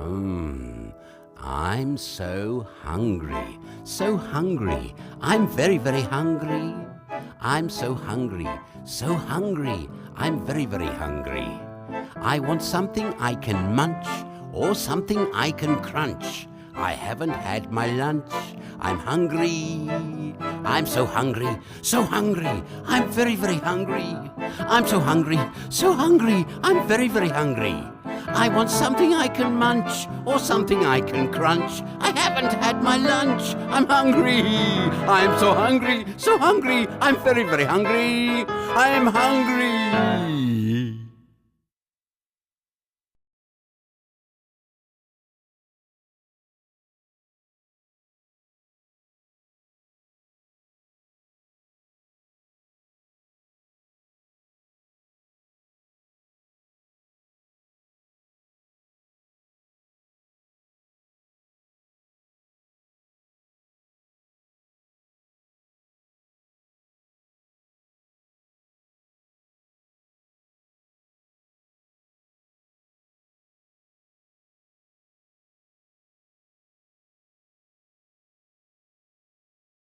Hmm, I'm so hungry, so hungry. I'm very, very hungry. I'm so hungry, so hungry. I'm very, very hungry. I want something I can munch or something I can crunch. I haven't had my lunch. I'm hungry. I'm so hungry, so hungry. I'm very, very hungry. I'm so hungry, so hungry. I'm very, very hungry. I want something I can munch or something I can crunch. I haven't had my lunch. I'm hungry. I'm so hungry, so hungry. I'm very, very hungry. I'm hungry.